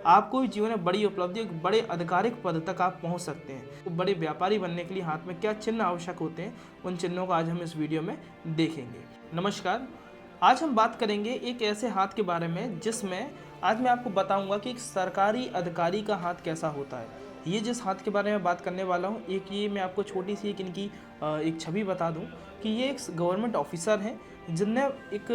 आप कोई जीवन में बड़ी उपलब्धि, एक बड़े आधिकारिक पद तक आप पहुंच सकते हैं। तो बड़े व्यापारी बनने के लिए हाथ में क्या चिन्ह आवश्यक होते हैं, उन चिन्हों को आज हम इस वीडियो में देखेंगे। नमस्कार, आज हम बात करेंगे एक ऐसे हाथ के बारे में जिसमें आज मैं आपको बताऊंगा कि एक सरकारी अधिकारी का हाथ कैसा होता है। ये जिस हाथ के बारे में बात करने वाला हूँ, एक ये मैं आपको छोटी सी इनकी एक छवि बता दूं कि ये एक गवर्नमेंट ऑफिसर हैं जिनने एक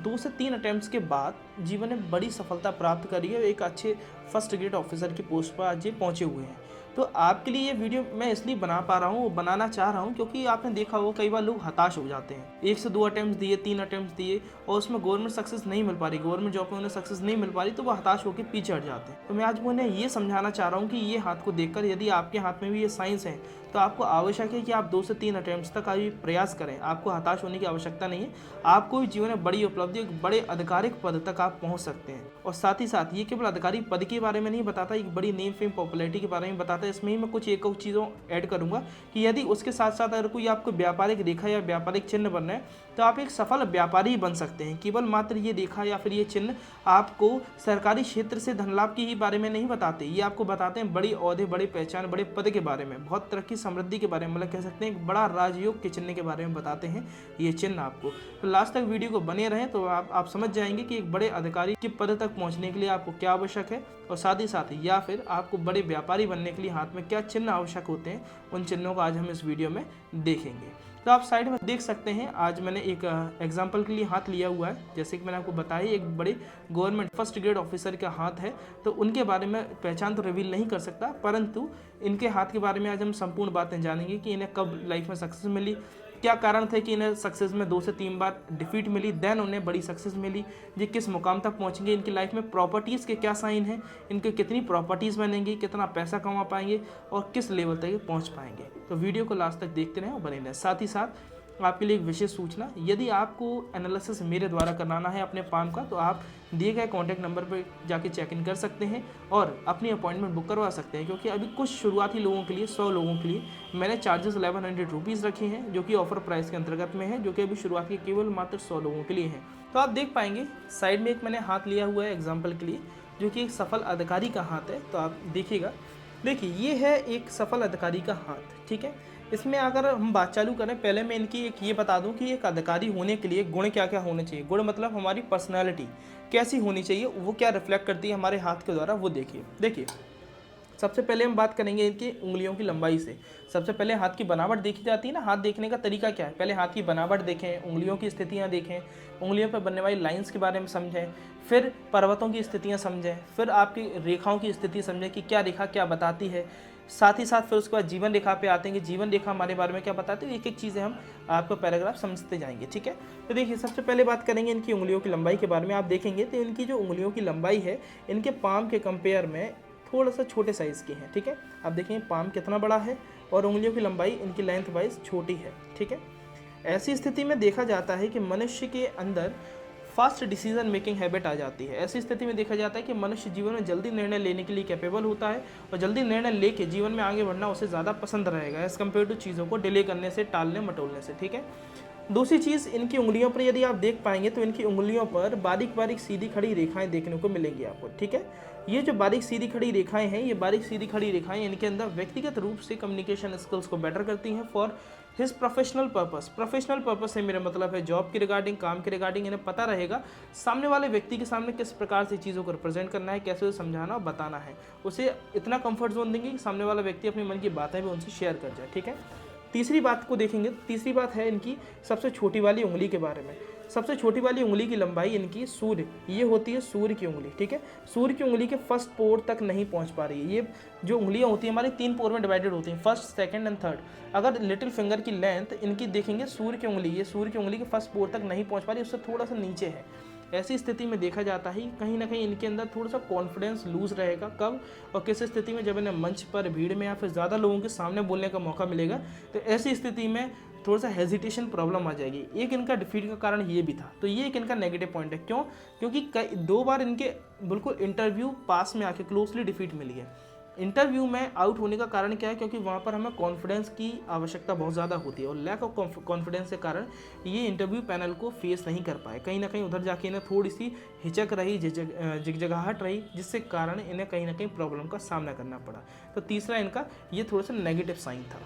2 से 3 अटेम्प्ट्स के बाद जीवन में बड़ी सफलता प्राप्त करी है। एक अच्छे फर्स्ट ग्रेड ऑफिसर की पोस्ट पर आज ये पहुँचे हुए हैं। तो आपके लिए ये वीडियो मैं इसलिए बना पा रहा हूँ, बनाना चाह रहा हूँ क्योंकि आपने देखा हो कई बार लोग हताश हो जाते हैं। 1 से 2 अटेम्प्ट दिए, 3 अटेम्प्ट दिए और उसमें गवर्नमेंट सक्सेस नहीं मिल पा रही, गवर्नमेंट जॉब में उन्हें सक्सेस नहीं मिल पा रही, तो वो हताश होकर पीछे हट जाते हैं। तो मैं आज उन्हें ये समझाना चाह रहा हूँ कि ये हाथ को देखकर यदि आपके हाथ में भी ये साइंस है तो आपको आवश्यक है कि आप 2 से 3 अटेम्प्ट्स तक अभी प्रयास करें। आपको हताश होने की आवश्यकता नहीं है। आपको जीवन में बड़ी उपलब्धि, एक बड़े आधिकारिक पद तक आप पहुंच सकते हैं। और साथ ही साथ ये केवल आधिकारिक पद के बारे में नहीं बताता, एक बड़ी नेम फेम पॉपुलैरिटी के बारे में बताता है। इसमें ही मैं कुछ एक चीज़ों ऐड करूंगा कि यदि उसके साथ साथ अगर कोई आपको व्यापारिक रेखा या व्यापारिक चिन्ह बनना है तो आप एक सफल व्यापारी बन सकते हैं। केवल मात्र ये रेखा या फिर ये चिन्ह आपको सरकारी क्षेत्र से धन लाभ के ही बारे में नहीं बताते, ये आपको बताते हैं बड़ी ओहदे, बड़ी पहचान, बड़े पद के बारे में, बहुत तरक्की समृद्धि के बारे में, मतलब कह सकते हैं एक बड़ा राजयोग के चिन्ह के बारे में बताते हैं ये चिन्ह आपको। तो लास्ट तक वीडियो को बने रहें तो आप समझ जाएंगे कि एक बड़े अधिकारी के पद तक पहुंचने के लिए आपको क्या आवश्यक है और साथ ही साथ या फिर आपको बड़े व्यापारी बनने के लिए हाथ में क्या चिन्ह आवश्यक होते हैं, उन चिन्हों को आज हम इस वीडियो में देखेंगे। तो आप साइड में देख सकते हैं, आज मैंने एक एग्जाम्पल के लिए हाथ लिया हुआ है। जैसे कि मैंने आपको बताया एक बड़े गवर्नमेंट फर्स्ट ग्रेड ऑफिसर का हाथ है, तो उनके बारे में पहचान तो रिवील नहीं कर सकता, परंतु इनके हाथ के बारे में आज हम संपूर्ण बातें जानेंगे कि इन्हें कब लाइफ में सक्सेस मिली, क्या कारण थे कि इन्हें सक्सेस में 2 से 3 बार डिफीट मिली, देन उन्हें बड़ी सक्सेस मिली, ये किस मुकाम तक पहुंचेंगे, इनकी लाइफ में प्रॉपर्टीज़ के क्या साइन हैं, इनके कितनी प्रॉपर्टीज़ बनेंगी, कितना पैसा कमा पाएंगे और किस लेवल तक पहुंच पाएंगे। तो वीडियो को लास्ट तक देखते रहें और बने रहें। साथ ही साथ आपके लिए एक विशेष सूचना, यदि आपको एनालिसिस मेरे द्वारा कराना है अपने फार्म का तो आप दिए गए कॉन्टैक्ट नंबर पर जाके चेक इन कर सकते हैं और अपनी अपॉइंटमेंट बुक करवा सकते हैं। क्योंकि अभी कुछ शुरुआती लोगों के लिए, 100 लोगों के लिए मैंने चार्जेस 1100 रुपीज़ रखे हैं, जो कि ऑफर प्राइस के अंतर्गत में है, जो कि अभी शुरुआत के केवल मात्र 100 लोगों के लिए हैं। तो आप देख पाएंगे साइड में एक मैंने हाथ लिया हुआ है एग्जाम्पल के लिए, जो कि एक सफल अधिकारी का हाथ है। तो आप देखिएगा, देखिए ये है एक सफल अधिकारी का हाथ, ठीक है। इसमें अगर हम बात चालू करें, पहले मैं इनकी एक ये बता दूं कि एक अधिकारी होने के लिए गुण क्या क्या होने चाहिए। गुण मतलब हमारी पर्सनालिटी कैसी होनी चाहिए, वो क्या रिफ्लेक्ट करती है हमारे हाथ के द्वारा, वो देखिए सबसे पहले हम बात करेंगे इनकी उंगलियों की लंबाई से। सबसे पहले हाथ की बनावट देखी जाती है ना। हाथ देखने का तरीका क्या है, पहले हाथ की बनावट देखें, उंगलियों की स्थितियाँ देखें, उंगलियों पर बनने वाली लाइंस के बारे में समझें, फिर पर्वतों की स्थितियाँ समझें, फिर आपकी रेखाओं की स्थिति समझें कि क्या रेखा क्या बताती है। साथ ही साथ फिर उसके बाद जीवन रेखा पे आते हैं कि जीवन रेखा हमारे बारे में क्या बताती है। एक एक चीज़ें हम आपको पैराग्राफ समझते जाएंगे, ठीक है। तो देखिए सबसे पहले बात करेंगे इनकी उंगलियों की लंबाई के बारे में। आप देखेंगे तो इनकी जो उंगलियों की लंबाई है, इनके पाम के कंपेयर में थोड़ा सा छोटे साइज़ की है, ठीक है। आप देखें पाम कितना बड़ा है और उंगलियों की लंबाई इनकी लेंथ वाइज छोटी है, ठीक है। ऐसी स्थिति में देखा जाता है कि मनुष्य के अंदर फास्ट डिसीजन मेकिंग हैबिट आ जाती है। ऐसी स्थिति में देखा जाता है कि मनुष्य जीवन में जल्दी निर्णय लेने के लिए कैपेबल होता है और जल्दी निर्णय लेके जीवन में आगे बढ़ना उसे ज़्यादा पसंद रहेगा एज़ कम्पेयर टू चीज़ों को डिले करने से, टालने मटोलने से, ठीक है। दूसरी चीज़, इनकी उंगलियों पर यदि आप देख पाएंगे तो इनकी उंगलियों पर बारीक बारीक सीधी खड़ी रेखाएं देखने को मिलेंगी आपको, ठीक है। ये जो बारीक सीधी खड़ी रेखाएं हैं, ये बारीक सीधी खड़ी रेखाएं इनके अंदर व्यक्तिगत रूप से कम्युनिकेशन स्किल्स को बेटर करती हैं for his professional purpose. Professional purpose से मेरा मतलब है जॉब के रिगार्डिंग, काम के रिगार्डिंग। इन्हें पता रहेगा सामने वाले व्यक्ति के सामने किस प्रकार से चीज़ों को रिप्रेजेंट करना है, कैसे उसे समझाना और बताना है। उसे इतना कंफर्ट जोन देंगे कि सामने वाला व्यक्ति अपने मन की बातें भी उनसे शेयर कर जाए, ठीक है। तीसरी बात को देखेंगे, तीसरी बात है इनकी सबसे छोटी वाली उंगली के बारे में। सबसे छोटी वाली उंगली की लंबाई इनकी सूर्य, ये होती है सूर्य की उंगली, ठीक है। सूर्य की उंगली के फर्स्ट पोर तक नहीं पहुंच पा रही है। ये जो उंगलियां होती हैं हमारी 3 पोर में डिवाइडेड होती हैं, फर्स्ट, सेकंड एंड थर्ड। अगर लिटिल फिंगर की लेंथ इनकी देखेंगे, सूर्य की उंगली, ये सूर्य की उंगली के फर्स्ट पोर तक नहीं पहुंच पा रही, उससे थोड़ा सा नीचे है। ऐसी स्थिति में देखा जाता है कहीं ना कहीं इनके अंदर थोड़ा सा कॉन्फिडेंस लूज रहेगा। कब और किस स्थिति में, जब इन्हें मंच पर, भीड़ में या फिर ज़्यादा लोगों के सामने बोलने का मौका मिलेगा, तो ऐसी स्थिति में थोड़ा सा हेजिटेशन प्रॉब्लम आ जाएगी। एक इनका डिफीट का कारण ये भी था, तो ये एक इनका नेगेटिव पॉइंट है। क्यों? क्योंकि 2 बार इनके बिल्कुल इंटरव्यू पास में आके क्लोजली डिफीट मिली है। इंटरव्यू में आउट होने का कारण क्या है, क्योंकि वहाँ पर हमें कॉन्फिडेंस की आवश्यकता बहुत ज़्यादा होती है और लैक ऑफ कॉन्फिडेंस के कारण ये इंटरव्यू पैनल को फेस नहीं कर पाए। कहीं ना कहीं उधर जाके इन्हें थोड़ी सी हिचक रही, झिकझगाहट रही, जिससे कारण इन्हें कहीं ना कहीं प्रॉब्लम का सामना करना पड़ा। तो तीसरा इनका ये थोड़ा सा नेगेटिव साइन था।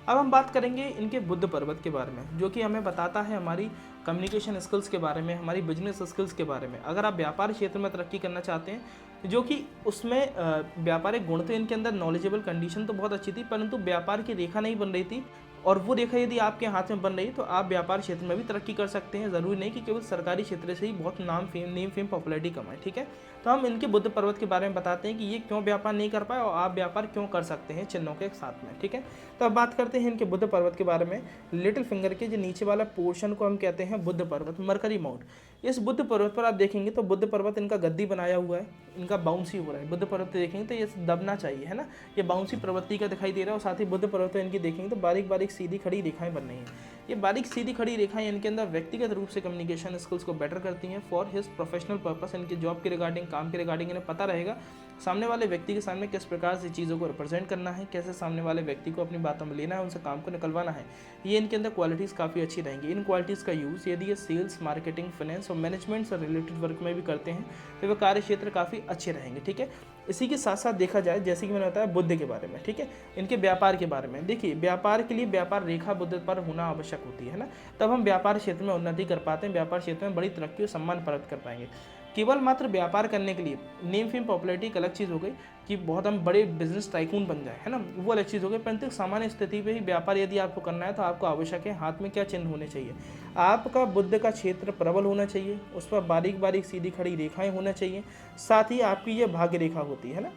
अब हम बात करेंगे इनके बुध पर्वत के बारे में, जो कि हमें बताता है हमारी कम्युनिकेशन स्किल्स के बारे में, हमारी बिजनेस स्किल्स के बारे में। अगर आप व्यापार क्षेत्र में तरक्की करना चाहते हैं, जो कि उसमें व्यापारिक गुण तो इनके अंदर, नॉलेजेबल कंडीशन तो बहुत अच्छी थी, परंतु व्यापार की रेखा नहीं बन रही थी, और वो रेखा यदि आपके हाथ में बन रही तो आप व्यापार क्षेत्र में भी तरक्की कर सकते हैं। ज़रूरी नहीं कि केवल सरकारी क्षेत्र से ही बहुत नेम फेम पॉपुलैरिटी कमाए। ठीक है, तो हम इनके बुध पर्वत के बारे में बताते हैं कि ये क्यों व्यापार नहीं कर पाए और आप व्यापार क्यों कर सकते हैं चिन्हों के साथ में। ठीक है, तो अब बात करते हैं इनके बुध पर्वत के बारे में। लिटिल फिंगर के जो नीचे वाला पोर्शन को हम कहते हैं बुध पर्वत, मरकरी माउंट। इस बुध पर्वत पर आप देखेंगे तो बुध पर्वत इनका गद्दी बनाया हुआ है, इनका बाउंसी हो रहा है। बुध पर्वत देखेंगे तो ये दबना चाहिए, है ना, ये बाउंसी प्रवृत्ति का दिखाई दे रहा है। और साथ ही बुध पर्वत इनकी देखेंगे तो बारीक बारीक सीधी खड़ी रेखाएं बन रही हैं। ये बारीक सीधी खड़ी रेखाएं इनके अंदर व्यक्तिगत रूप से कम्युनिकेशन स्किल्स को बेटर करती हैं फॉर हिज प्रोफेशनल पर्पस। इनके जॉब के रिगार्डिंग, काम के रिगार्डिंग इन्हें पता रहेगा सामने वाले व्यक्ति के सामने किस प्रकार से चीज़ों को रिप्रेजेंट करना है, कैसे सामने वाले व्यक्ति को अपनी बातों में लेना है, उनसे काम को निकलवाना है। ये इनके अंदर क्वालिटीज़ काफ़ी अच्छी रहेंगी। इन क्वालिटीज़ का यूज़ यदि ये सेल्स, मार्केटिंग, फाइनेंस और मैनेजमेंट से रिलेटेड वर्क में भी करते हैं तो वे कार्य क्षेत्र काफ़ी अच्छे रहेंगे। ठीक है, इसी के साथ साथ देखा जाए, जैसे कि मैंने बताया बुध के बारे में, ठीक है, इनके व्यापार के बारे में। देखिए, व्यापार के लिए व्यापार रेखा बुध पर होना आवश्यक होती है ना, तब हम व्यापार क्षेत्र में उन्नति कर पाते हैं, व्यापार क्षेत्र में बड़ी तरक्की और सम्मान प्राप्त कर पाएंगे। केवल मात्र व्यापार करने के लिए नेम फेम पॉपुलैरिटी एक अलग चीज़ हो गई कि बहुत हम बड़े बिजनेस टाइकून बन जाए, है ना, वो अलग चीज़ हो गई। परंतु सामान्य स्थिति पे ही व्यापार यदि आपको करना है तो आपको आवश्यक है हाथ में क्या चिन्ह होने चाहिए। आपका बुध का क्षेत्र प्रबल होना चाहिए, उस पर बारीक बारीक सीधी खड़ी रेखाएं होना चाहिए। साथ ही आपकी ये भाग्य रेखा होती है ना,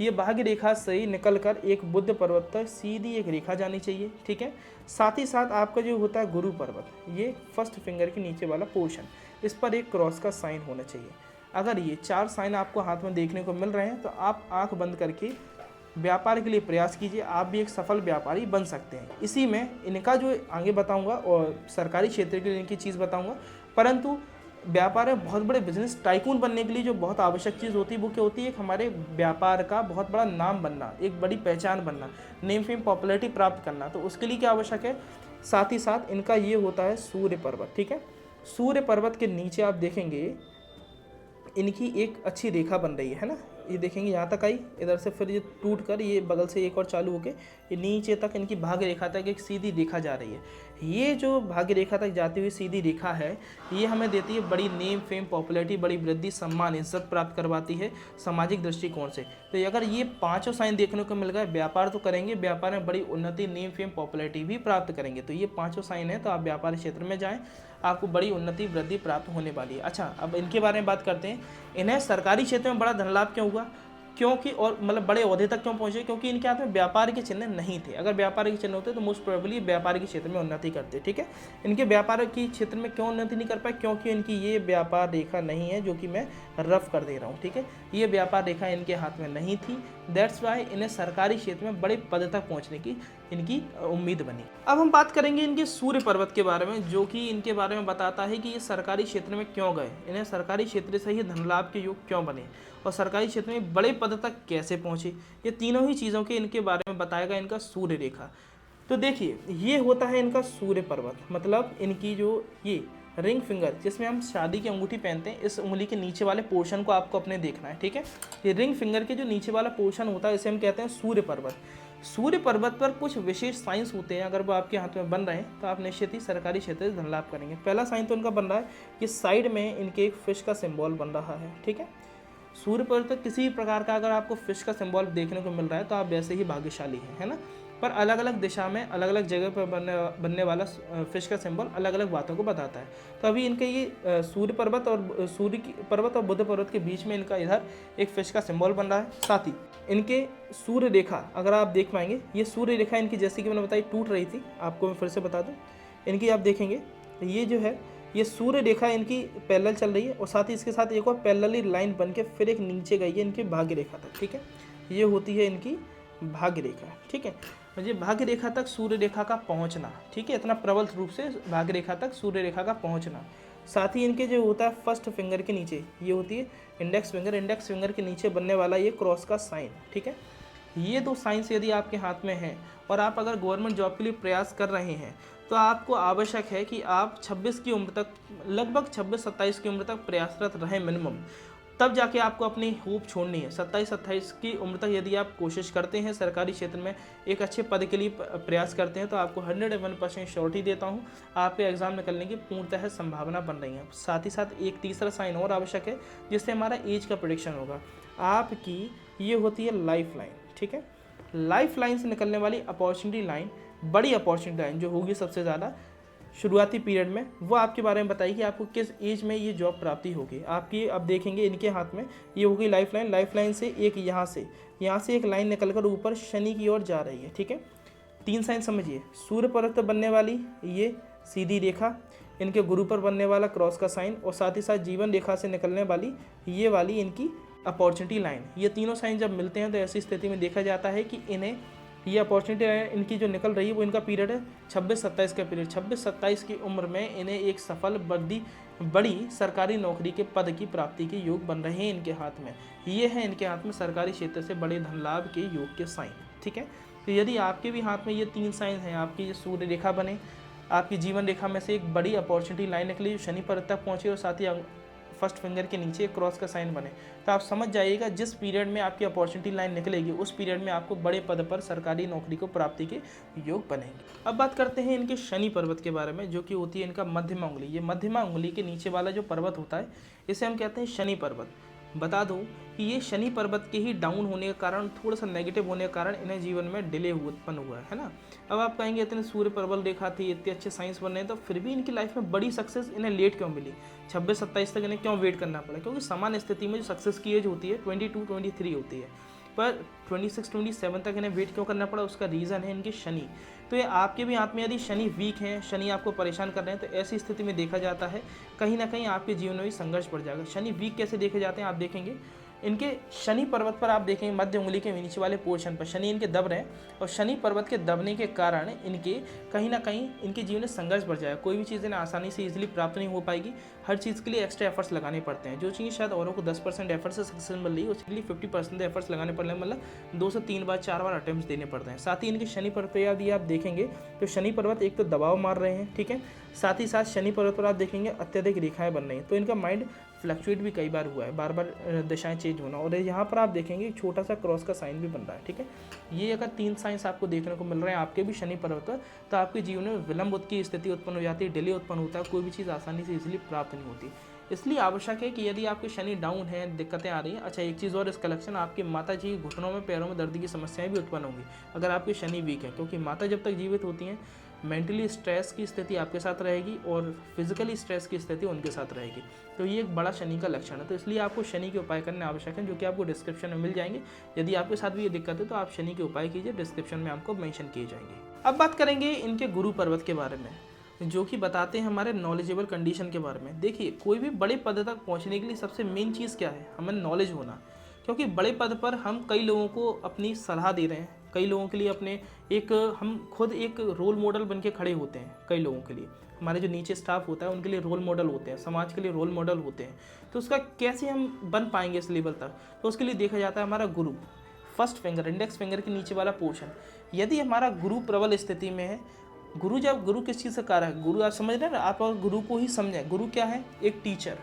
ये भाग्य रेखा से ही निकल कर एक बुध पर्वत तक सीधी एक रेखा जानी चाहिए। ठीक है, साथ ही साथ आपका जो होता है गुरु पर्वत, ये फर्स्ट फिंगर के नीचे वाला पोर्शन, इस पर एक क्रॉस का साइन होना चाहिए। अगर ये 4 साइन आपको हाथ में देखने को मिल रहे हैं तो आप आंख बंद करके व्यापार के लिए प्रयास कीजिए, आप भी एक सफल व्यापारी बन सकते हैं। इसी में इनका जो आगे बताऊंगा और सरकारी क्षेत्र के लिए इनकी चीज़ बताऊंगा, परंतु व्यापार में बहुत बड़े बिजनेस टाइकून बनने के लिए जो बहुत आवश्यक चीज़ होती है वो क्या होती है, एक हमारे व्यापार का बहुत बड़ा नाम बनना, एक बड़ी पहचान बनना, नेम फेम पॉपुलैरिटी प्राप्त करना। तो उसके लिए क्या आवश्यक है, साथ ही साथ इनका ये होता है सूर्य पर्वत। ठीक है, सूर्य पर्वत के नीचे आप देखेंगे इनकी एक अच्छी रेखा बन रही है ना, ये देखेंगे यहाँ तक आई, इधर से फिर ये टूट कर ये बगल से एक और चालू होके ये नीचे तक इनकी भाग्य रेखा तक एक सीधी रेखा जा रही है। ये जो भाग्य रेखा तक जाती हुई सीधी रेखा है, ये हमें देती है बड़ी नेम फेम पॉपुलैरिटी, बड़ी वृद्धि, सम्मान, इज्जत प्राप्त करवाती है सामाजिक दृष्टिकोण से। तो अगर ये 5 साइन देखने को मिल गए, व्यापार तो करेंगे, व्यापार में बड़ी उन्नति, नेम फेम पॉपुलैरिटी भी प्राप्त करेंगे। तो ये 5 साइन है, तो आप व्यापार क्षेत्र में जाएँ, आपको बड़ी उन्नति वृद्धि प्राप्त होने वाली है। अच्छा, अब इनके बारे में बात करते हैं। इन्हें सरकारी क्षेत्र में बड़ा धन लाभ क्यों हुआ, क्योंकि और मतलब बड़े ओहदे तक क्यों पहुंचे, क्योंकि इनके हाथ में व्यापार के चिन्ह नहीं थे। अगर व्यापार के चिन्ह होते तो मोस्ट प्रोबेबली व्यापार के क्षेत्र में उन्नति करते। ठीक है, इनके व्यापार के क्षेत्र में क्यों उन्नति नहीं कर पाए, क्योंकि इनकी ये व्यापार रेखा नहीं है, जो कि मैं रफ कर दे रहा हूँ। ठीक है, ये व्यापार रेखा इनके हाथ में नहीं थी, दैट्स वाई इन्हें सरकारी क्षेत्र में बड़े पद तक पहुँचने की इनकी उम्मीद बनी। अब हम बात करेंगे इनके सूर्य पर्वत के बारे में, जो कि इनके बारे में बताता है कि ये सरकारी क्षेत्र में क्यों गए, इन्हें सरकारी क्षेत्र से ही धन लाभ के योग क्यों बने और सरकारी क्षेत्र में बड़े पद तक कैसे पहुंचे। ये तीनों ही चीज़ों के इनके बारे में बताएगा इनका सूर्य रेखा। तो देखिए, ये होता है इनका सूर्य पर्वत, मतलब इनकी जो ये रिंग फिंगर जिसमें हम शादी की अंगूठी पहनते हैं, इस उंगली के नीचे वाले पोर्शन को आपको अपने देखना है। ठीक है, ये रिंग फिंगर के जो नीचे वाला पोर्शन होता है इसे हम कहते हैं सूर्य पर्वत। सूर्य पर्वत पर कुछ विशेष साइंस होते हैं, अगर वो आपके हाथ में बन रहे हैं तो आप निश्चित ही सरकारी क्षेत्र से धन लाभ करेंगे। पहला साइन तो इनका बन रहा है कि साइड में इनके एक फिश का सिंबल बन रहा है। ठीक है, सूर्य पर्वत पर किसी भी प्रकार का अगर आपको फिश का सिंबल देखने को मिल रहा है तो आप वैसे ही भाग्यशाली हैं, है ना। पर अलग अलग दिशा में अलग अलग जगह पर बनने वाला फिश का सिंबल अलग अलग बातों को बताता है। तो अभी इनके ये सूर्य पर्वत और बुध पर्वत के बीच में इनका इधर एक फिश का सिंबल बन रहा है। साथ ही इनके सूर्य रेखा अगर आप देख पाएंगे, ये सूर्य रेखा इनकी जैसे कि मैंने बताई टूट रही थी, आपको मैं फिर से बता दूँ। इनकी आप देखेंगे ये जो है ये सूर्य रेखा इनकी पैरेलल चल रही है और साथ ही इसके साथ एक और पैरेलली लाइन बन के फिर एक नीचे गई है इनकी भाग्य रेखा तक। ठीक है, ये होती है इनकी भाग्य रेखा। ठीक है, मुझे भाग्य रेखा तक सूर्य रेखा का पहुंचना, ठीक है, इतना प्रबल रूप से भाग्य रेखा तक सूर्य रेखा का पहुंचना। साथ ही इनके जो होता है फर्स्ट फिंगर के नीचे ये होती है इंडेक्स फिंगर के नीचे बनने वाला ये क्रॉस का साइन, ठीक है। ये दो साइंस यदि आपके हाथ में हैं और आप अगर गवर्नमेंट जॉब के लिए प्रयास कर रहे हैं तो आपको आवश्यक है कि आप 26 की उम्र तक, लगभग 26-27 की उम्र तक प्रयासरत रहें मिनिमम, तब जाके आपको अपनी होप छोड़नी है। 27-28 की उम्र तक यदि आप कोशिश करते हैं सरकारी क्षेत्र में एक अच्छे पद के लिए प्रयास करते हैं तो आपको 101% श्योरिटी देता हूं आपके एग्जाम निकलने की पूर्णतः संभावना बन रही है। साथ ही साथ एक तीसरा साइन और आवश्यक है जिससे हमारा एज का प्रेडिक्शन होगा। आपकी ये होती है लाइफ लाइन, ठीक है। लाइफ लाइन से निकलने वाली अपॉर्चुनिटी लाइन, बड़ी अपॉर्चुनिटी लाइन जो होगी सबसे ज़्यादा शुरुआती पीरियड में, वो आपके बारे में बताइए कि आपको किस एज में ये जॉब प्राप्ति होगी आपकी। अब देखेंगे इनके हाथ में ये होगी लाइफ लाइन से एक यहाँ से एक लाइन निकलकर ऊपर शनि की ओर जा रही है, ठीक है। 3 साइन समझिए, सूर्य पर्वत पर बनने वाली ये सीधी रेखा, इनके गुरु पर बनने वाला क्रॉस का साइन और साथ ही साथ जीवन रेखा से निकलने वाली ये वाली इनकी अपॉर्चुनिटी लाइन। ये तीनों साइन जब मिलते हैं तो ऐसी स्थिति में देखा जाता है कि इन्हें ये अपॉर्चुनिटी इनकी जो निकल रही है वो इनका पीरियड है 26-27 का पीरियड। 26-27 की उम्र में इन्हें एक सफल बड़ी सरकारी नौकरी के पद की प्राप्ति के योग बन रहे हैं इनके हाथ में। ये है इनके हाथ में सरकारी क्षेत्र से बड़े धन लाभ के योग के साइन, ठीक है। तो यदि आपके भी हाथ में ये 3 साइन हैं, आपकी ये सूर्य रेखा बने, आपकी जीवन रेखा में से एक बड़ी अपॉर्चुनिटी लाइन निकली जो शनि पर्वत तक पहुँचे और साथ ही फर्स्ट फिंगर के नीचे क्रॉस का साइन बने, तो आप समझ जाइएगा जिस पीरियड में आपकी अपॉर्चुनिटी लाइन निकलेगी उस पीरियड में आपको बड़े पद पर सरकारी नौकरी को प्राप्ति के योग बनेंगे। अब बात करते हैं इनके शनि पर्वत के बारे में, जो कि होती है इनका मध्यमा उंगली। ये मध्यमा उंगली के नीचे वाला जो पर्वत होता है इसे हम कहते हैं शनि पर्वत। बता दूं कि ये शनि पर्वत के ही डाउन होने के कारण, थोड़ा सा नेगेटिव होने के कारण इन्हें जीवन में डिले उत्पन्न हुआ है ना। अब आप कहेंगे इतने सूर्य प्रबल रेखा थी, इतने अच्छे साइंस बन रहे हैं, तो फिर भी इनकी लाइफ में बड़ी सक्सेस इन्हें लेट क्यों मिली, 26-27 तक इन्हें क्यों वेट करना पड़ा? क्योंकि सामान्य स्थिति में जो सक्सेस की एज होती है 22-23 होती है, पर 26-27 तक इन्हें वेट क्यों करना पड़ा? उसका रीज़न है इनके शनि। तो ये आपके भी हाथ में यदि शनि वीक हैं, शनि आपको परेशान कर रहे हैं, तो ऐसी स्थिति में देखा जाता है कहीं ना कहीं आपके जीवन में भी संघर्ष बढ़ जाएगा। शनि वीक कैसे देखे जाते हैं आप देखेंगे, इनके शनि पर्वत पर आप देखेंगे मध्य उंगली के नीचे वाले पोर्शन पर शनि इनके दब रहे हैं, और शनि पर्वत के दबने के कारण इनके कहीं ना कहीं इनके जीवन में संघर्ष बढ़ जाएगा। कोई भी चीज़ इन्हें आसानी से इजीली प्राप्त नहीं हो पाएगी, हर चीज़ के लिए एक्स्ट्रा एफर्ट्स लगाने पड़ते हैं। जो चीज़ शायद औरों को 10% एफर्ट से सक्सेस मिल रही है उसके लिए 50% एफर्ट्स लगाने पड़ रहे हैं, मतलब 2 से 3 बार 4 बार अटेम्प्ट देने पड़ते हैं। साथ ही इनके शनि पर्वत पर यदि आप देखेंगे तो शनि पर्वत एक तो दबाव मार रहे हैं, ठीक है, साथ ही साथ शनि पर्वत पर आप देखेंगे अत्यधिक रेखाएं बन रही हैं, तो इनका माइंड फ्लक्चुएट भी कई बार हुआ है, बार बार दिशाएं चेंज होना, और यहाँ पर आप देखेंगे एक छोटा सा क्रॉस का साइन भी बन रहा है, ठीक है। ये अगर 3 साइंस आपको देखने को मिल रहे हैं आपके भी शनि पर्वत पर, तो आपके जीवन में विलंब की स्थिति उत्पन्न हो जाती है, डिले उत्पन्न होता है, कोई भी चीज़ आसानी से इजीली प्राप्त नहीं होती। इसलिए आवश्यक है कि यदि आपके शनि डाउन है, दिक्कतें आ रही हैं। अच्छा, एक चीज़ और इस कलेक्शन, आपकी माता जी घुटनों में, पैरों में दर्द की समस्याएं भी उत्पन्न होंगी अगर आपके शनि वीक है, क्योंकि माता जब तक जीवित होती हैं मेंटली स्ट्रेस की स्थिति आपके साथ रहेगी और फिजिकली स्ट्रेस की स्थिति उनके साथ रहेगी। तो ये एक बड़ा शनि का लक्षण है, तो इसलिए आपको शनि के उपाय करने आवश्यक है, जो कि आपको डिस्क्रिप्शन में मिल जाएंगे। यदि आपके साथ भी ये दिक्कत है तो आप शनि के उपाय कीजिए, डिस्क्रिप्शन में आपको मेंशन किए जाएंगे। अब बात करेंगे इनके गुरु पर्वत के बारे में, जो कि बताते हैं हमारे नॉलेजेबल कंडीशन के बारे में। देखिए, कोई भी बड़े पद तक पहुँचने के लिए सबसे मेन चीज़ क्या है? हमें नॉलेज होना, क्योंकि बड़े पद पर हम कई लोगों को अपनी सलाह दे रहे हैं, कई लोगों के लिए अपने हम खुद एक रोल मॉडल बन के खड़े होते हैं। कई लोगों के लिए हमारे जो नीचे स्टाफ होता है उनके लिए रोल मॉडल होते हैं, समाज के लिए रोल मॉडल होते हैं। तो उसका कैसे हम बन पाएंगे इस लेवल तक? तो उसके लिए देखा जाता है हमारा गुरु, फर्स्ट फिंगर, इंडेक्स फिंगर के नीचे वाला पोर्शन। यदि हमारा गुरु प्रबल स्थिति में है, गुरु किस चीज़ का कार्य है? गुरु आप समझ रहे हैं ना, आप गुरु को ही समझें। गुरु क्या है? एक टीचर।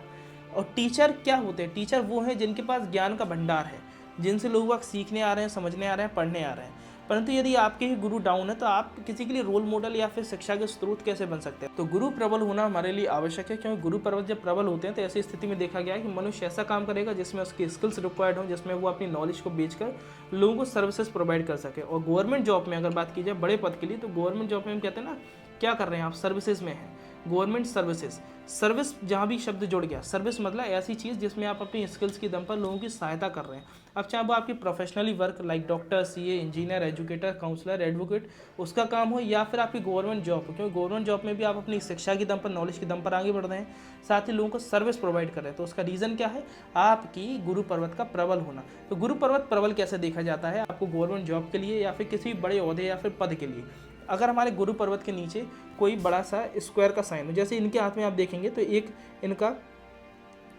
और टीचर क्या होते हैं? टीचर वो हैं जिनके पास ज्ञान का भंडार है, जिनसे लोग वक्त सीखने आ रहे हैं, समझने आ रहे हैं, पढ़ने आ रहे हैं। परंतु यदि आपके ही गुरु डाउन है तो आप किसी के लिए रोल मॉडल या फिर शिक्षा के स्रोत कैसे बन सकते हैं? तो गुरु प्रबल होना हमारे लिए आवश्यक है, क्योंकि गुरु पर्वत जब प्रबल होते हैं तो ऐसी स्थिति में देखा गया है कि मनुष्य ऐसा काम करेगा जिसमें उसकी स्किल्स रिक्वायर्ड हो, जिसमें वो अपनी नॉलेज को बेचकर लोगों को सर्विसेज प्रोवाइड कर सके। और गवर्नमेंट जॉब में अगर बात की जाए बड़े पद के लिए, तो गवर्नमेंट जॉब में हम कहते हैं ना, क्या कर रहे हैं आप? सर्विसेज में हैं, गवर्नमेंट सर्विसेज। सर्विस, जहाँ भी शब्द जुड़ गया, सर्विस मतलब ऐसी चीज़ जिसमें आप अपनी स्किल्स की दम पर लोगों की सहायता कर रहे हैं। अब चाहे वो आपकी professionally work like doctor, CA, engineer, educator, counsellor, advocate, उसका काम हो, या फिर आपकी गवर्नमेंट जॉब हो, क्योंकि गवर्नमेंट जॉब में भी आप अपनी शिक्षा की दम पर, नॉलेज की दम पर आगे बढ़ रहे हैं, साथ ही लोगों को सर्विस प्रोवाइड कर रहे हैं। तो उसका रीज़न क्या है? आपकी गुरु पर्वत का प्रबल होना। तो गुरु पर्वत प्रबल कैसे देखा जाता है? आपको गवर्नमेंट जॉब के लिए या फिर किसी बड़े ओहदे या फिर पद के लिए अगर हमारे गुरु पर्वत के नीचे कोई बड़ा सा स्क्वायर का साइन हो, जैसे इनके हाथ में आप देखेंगे तो एक इनका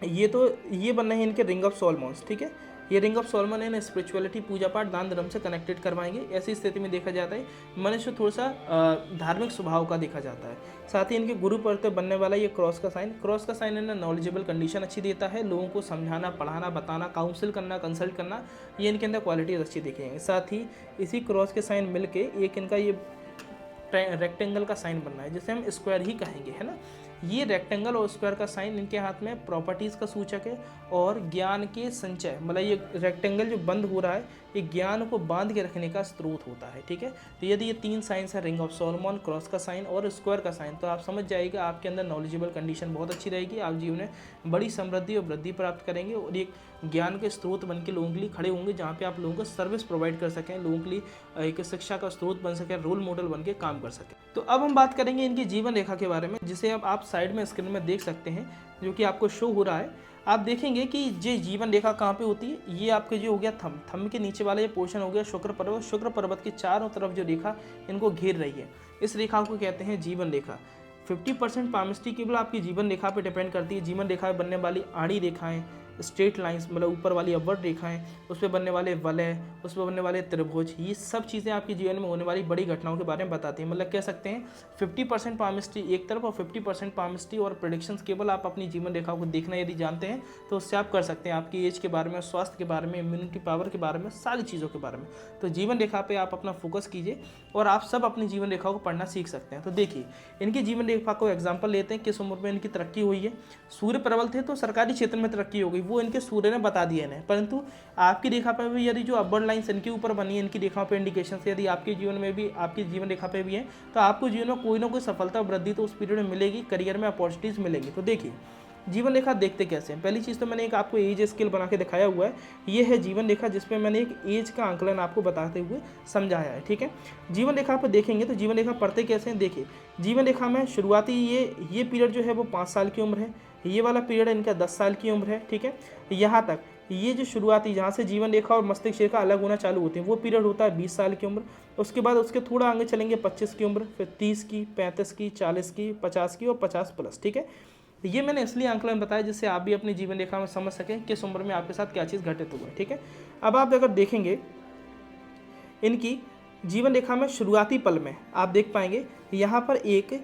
ये बन रहे हैं इनके रिंग ऑफ सोलमॉन्स, ठीक है। ये रिंग ऑफ सोलमन है स्पिरिचुअलिटी, पूजा पाठ, दान धर्म से कनेक्टेड करवाएंगे। ऐसी स्थिति में देखा जाता है मनुष्य थोड़ा सा धार्मिक स्वभाव का देखा जाता है। साथ ही इनके गुरु पर तो बनने वाला ये क्रॉस का साइन है ना, नॉलेजेबल कंडीशन अच्छी देता है, लोगों को समझाना, पढ़ाना, बताना, काउंसिल करना, कंसल्ट करना, ये इनके अंदर क्वालिटीज अच्छी दिखेंगे। साथ ही इसी क्रॉस के साइन मिल के एक इनका ये रेक्टेंगल का साइन बनना है, जिसे हम स्क्वायर ही कहेंगे, है ना। ये रेक्टेंगल और स्क्वायर का साइन इनके हाथ में प्रॉपर्टीज़ का सूचक है और ज्ञान के संचय, मतलब ये रेक्टेंगल जो बंद हो रहा है ये ज्ञान को बांध के रखने का स्रोत होता है, ठीक है। तो यदि ये 3 साइंस है, रिंग ऑफ सोलोमन, क्रॉस का साइन और स्क्वायर का साइन, तो आप समझ जाइएगा आपके अंदर नॉलेजेबल कंडीशन बहुत अच्छी रहेगी, आप जीवन में बड़ी समृद्धि और वृद्धि प्राप्त करेंगे और एक ज्ञान के स्रोत बन के लोगों के लिए खड़े होंगे, जहाँ पे आप लोगों को सर्विस प्रोवाइड कर सकें, लोगों के लिए एक शिक्षा का स्रोत बन सके, रोल मॉडल बन के काम कर सकें। तो अब हम बात करेंगे इनकी जीवन रेखा के बारे में, जिसे अब आप साइड में स्क्रीन में देख सकते हैं, जो कि आपको शो हो रहा है। आप देखेंगे कि ये जीवन रेखा कहाँ पे होती है, ये आपके जो हो गया थंब के नीचे वाला ये पोर्शन हो गया शुक्र पर्वत के चारों तरफ जो रेखा इनको घेर रही है, इस रेखा को कहते हैं जीवन रेखा। 50% पामिस्ट्री केवल आपकी जीवन रेखा पे डिपेंड करती है। जीवन रेखा में बनने वाली आड़ी रेखाएं, स्ट्रेट लाइंस, मतलब ऊपर वाली अपवर्ड रेखाएं, उस पर बनने वाले वलय, उस पर बनने वाले त्रिभुज, ये सब चीज़ें आपके जीवन में होने वाली बड़ी घटनाओं के बारे में बताती हैं। मतलब कह सकते हैं 50% पामिस्ट्री एक तरफ और 50% पामिस्ट्री और प्रेडिक्शंस केवल आप अपनी जीवन रेखा को देखना यदि जानते हैं तो उससे आप कर सकते हैं, आपकी एज के बारे में, स्वास्थ्य के बारे में, इम्यूनिटी पावर के बारे में, सारी चीज़ों के बारे में। तो जीवन रेखा पर आप अपना फोकस कीजिए और आप सब अपनी जीवन रेखा को पढ़ना सीख सकते हैं। तो देखिए इनकी जीवन रेखा को एग्जाम्पल लेते हैं, किस उम्र में इनकी तरक्की हुई है। सूर्य प्रबल थे तो सरकारी क्षेत्र में तरक्की हो गई, वो इनके सूर्य ने बता दिया इन्हें। परंतु आपकी रेखा पर भी यदि जो अपवर्ड लाइंस इनके ऊपर बनी है, इनकी रेखा पे इंडिकेशन से यदि आपके जीवन में भी, आपकी जीवन रेखा पे भी है, तो आपको जीवन में कोई ना कोई सफलता वृद्धि तो उस पीरियड में मिलेगी, करियर में अपॉर्चुनिटीज मिलेंगी। तो देखिए जीवन रेखा देखते कैसे हैं। पहली चीज़ तो मैंने एक आपको एज स्केल बना के दिखाया हुआ है, ये है जीवन रेखा, जिसपे मैंने एक एज का आंकलन आपको बताते हुए समझाया है, ठीक है। जीवन रेखा पर देखेंगे तो जीवन रेखा पढ़ते कैसे हैं। देखिए जीवन रेखा में शुरुआती ये पीरियड जो है वो 5 साल की उम्र है, ये वाला पीरियड इनका 10 साल की उम्र है, ठीक है। यहाँ तक ये जो शुरुआती जहाँ से जीवन रेखा और मस्तिष्क रेखा अलग होना चालू होती है वो पीरियड होता है 20 साल की उम्र। उसके बाद उसके थोड़ा आगे चलेंगे 25 की उम्र, फिर 30 की, 35 की, 40 की, 50 की और 50+, ठीक है। ये मैंने इसलिए आंकलन बताया जिससे आप भी अपनी जीवन रेखा में समझ सकें किस उम्र में आपके साथ क्या चीज़ घटित हुआ है, ठीक है। अब आप अगर देखेंगे इनकी जीवन रेखा में शुरुआती पल में आप देख पाएंगे यहाँ पर एक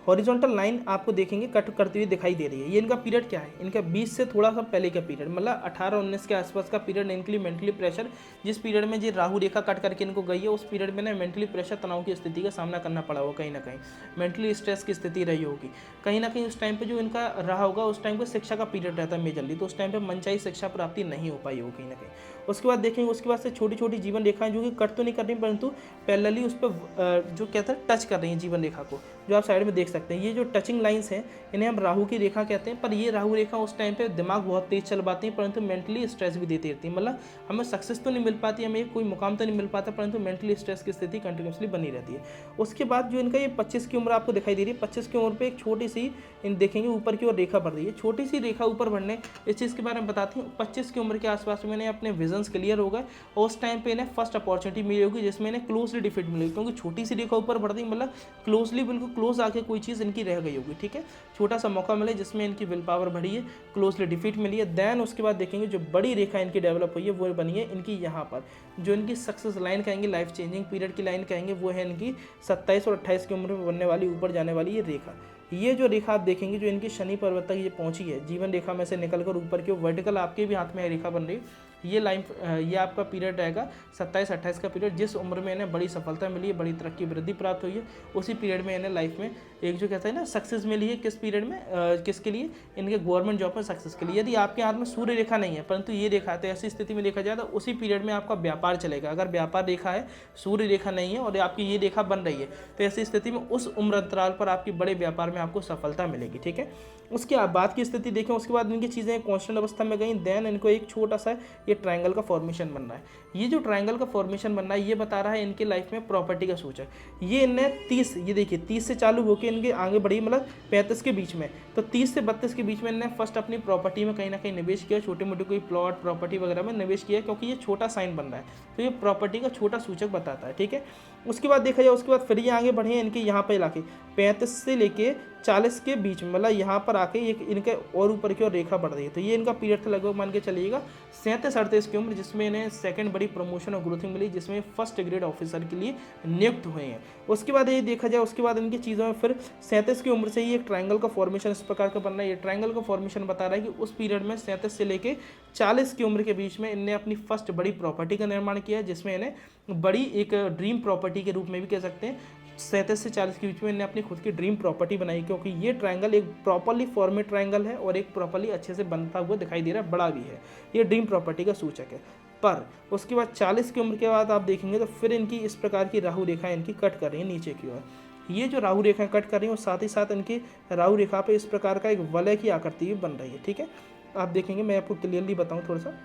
हॉरिजॉन्टल लाइन आपको देखेंगे कट करती हुई दिखाई दे रही है। ये इनका पीरियड क्या है, इनका 20 से थोड़ा सा पहले का पीरियड, मतलब 18-19 के आसपास का पीरियड इनके लिए मेंटली प्रेशर, जिस पीरियड में ये राहु रेखा कट करके इनको गई है उस पीरियड में ना मेंटली प्रेशर, तनाव की स्थिति का सामना करना पड़ा होगा, कहीं ना कहीं मेंटली स्ट्रेस की स्थिति रही होगी, कहीं ना कहीं उस टाइम पर जो इनका रहा होगा उस टाइम पर शिक्षा का पीरियड रहता है मेजरली, तो उस टाइम पर मनचाही शिक्षा प्राप्ति नहीं हो पाई होगी कहीं ना कहीं। उसके बाद देखेंगे उसके बाद से छोटी छोटी जीवन रेखाएं जो कि कट तो नहीं कर रही परंतु पैरेलली उस पर जो कहते हैं टच कर रही हैं जीवन रेखा को, जो आप साइड में देख सकते हैं। ये जो टचिंग लाइंस हैं इन्हें हम राहु की रेखा कहते हैं, पर ये राहु रेखा उस टाइम पे दिमाग बहुत तेज चल पाती है परंतु मेंटली स्ट्रेस भी देती रहती है, मतलब हमें सक्सेस तो नहीं मिल पाती, हमें कोई मुकाम तो नहीं मिल पाता परंतु मेंटली स्ट्रेस की स्थिति कंटिन्यूसली बनी रहती है। उसके बाद जो इनका ये 25 की उम्र आपको दिखाई दे रही है, 25 की उम्र पर एक छोटी सी इन देखेंगे ऊपर की ओर रेखा बढ़ रही है, छोटी सी रेखा ऊपर बढ़ने इस चीज़ के बारे में बताती हूँ। 25 की उम्र के आसपास में इन्हें अपने विजन्स क्लियर हो गए और उस टाइम पे इन्हें फर्स्ट अपॉर्चुनिटी मिली होगी जिसमें इन्हें क्लोजली डिफीट मिलेगी, क्योंकि छोटी सी रेखा ऊपर बढ़ रही मतलब क्लोजली बिल्कुल क्लोज आके कोई चीज़ इनकी रह गई होगी, ठीक है। छोटा सा मौका मिले जिसमें इनकी विल पावर बढ़ी है, क्लोजली डिफीट मिली है। देन उसके बाद देखेंगे जो बड़ी रेखा इनकी डेवलप हुई है वो बनी है इनकी यहाँ पर, जो इनकी सक्सेस लाइन कहेंगे, लाइफ चेंजिंग पीरियड की लाइन कहेंगे, वो है इनकी 27 और 28 की उम्र में बनने वाली ऊपर जाने वाली ये रेखा। ये जो रेखा आप देखेंगे जो इनकी शनि पर्वत तक ये पहुंची है, जीवन रेखा में से निकलकर ऊपर की वर्टिकल आपके भी हाथ में रेखा बन रही है, ये लाइन ये आपका पीरियड रहेगा 27-28 का पीरियड, जिस उम्र में इन्हें बड़ी सफलता मिली है, बड़ी तरक्की वृद्धि प्राप्त हुई है, उसी पीरियड में इन्हें लाइफ में एक जो कहते हैं ना सक्सेस मिली है। किस पीरियड में किसके लिए, इनके गवर्नमेंट जॉब में सक्सेस के लिए। यदि आपके हाथ में सूर्य रेखा नहीं है परंतु ये रेखा है तो ऐसी स्थिति में देखा जाए तो उसी पीरियड में आपका व्यापार चलेगा। अगर व्यापार रेखा है, सूर्य रेखा नहीं है और आपकी ये रेखा बन रही है तो ऐसी स्थिति में उस उम्र अंतराल पर आपकी बड़े व्यापार में आपको सफलता मिलेगी, ठीक है। उसके बाद की स्थिति देखें, उसके बाद इनकी चीज़ें कॉन्स्टेंट अवस्था में गई, देन इनको एक छोटा सा ये ये ट्रायंगल का फॉर्मेशन बन रहा है। ये जो ट्रायंगल का फॉर्मेशन बन रहा है ये बता रहा है इनकी लाइफ में प्रॉपर्टी का सूचक। ये इनने 30, ये देखिए 30 से चालू होकर इनके आगे बढ़ी, मतलब 35 के बीच में, तो 30 से 32 के बीच में इन्होंने फर्स्ट अपनी प्रॉपर्टी में कहीं ना कहीं निवेश किया, छोटे मोटे कोई प्लॉट प्रॉपर्टी वगैरह में निवेश किया, क्योंकि ये छोटा साइन बन रहा है तो ये प्रॉपर्टी का छोटा सूचक बताता है। ठीक है, उसके बाद देखा जाए, उसके बाद फिर ये आगे बढ़े इनके यहाँ पे लाके 35 से लेके 40 के बीच में, मतलब यहाँ पर आके ये इनके और ऊपर की ओर रेखा बढ़ रही है। तो ये इनका पीरियड था लगभग मान के चलिएगा 37-38 की उम्र, जिसमें इन्हें सेकंड बड़ी प्रमोशन और ग्रोथिंग मिली, जिसमें फर्स्ट ग्रेड ऑफिसर के लिए नियुक्त हुए हैं। उसके बाद ये देखा जाए, उसके बाद इनकी चीज़ों में फिर 37 की उम्र से ही एक ट्रायंगल का फॉर्मेशन इस प्रकार का बन रहा है। ये ट्रायंगल का फॉर्मेशन बता रहा है कि उस पीरियड में 37 से लेके 40 की उम्र के बीच में इनने अपनी फर्स्ट बड़ी प्रॉपर्टी का निर्माण किया, जिसमें इन्हें बड़ी एक ड्रीम प्रॉपर्टी के रूप में भी कह सकते हैं 37 से 40 के बीच में इन्हें अपनी खुद की ड्रीम प्रॉपर्टी बनाई, क्योंकि ये ट्रायंगल एक प्रॉपरली फॉर्मेट ट्रायंगल है और एक प्रॉपरली अच्छे से बनता हुआ दिखाई दे रहा है, बड़ा भी है, ये ड्रीम प्रॉपर्टी का सूचक है। पर उसके बाद 40 की उम्र के बाद आप देखेंगे तो फिर इनकी इस प्रकार की राहु रेखा इनकी कट कर रही है नीचे की ओर। ये जो राहु रेखा कट कर रही है और साथ ही साथ इनकी राहु रेखा पे इस प्रकार का एक वलय की आकृति भी बन रही है। ठीक है, आप देखेंगे, मैं आपको क्लियरली बताऊँ थोड़ा सा।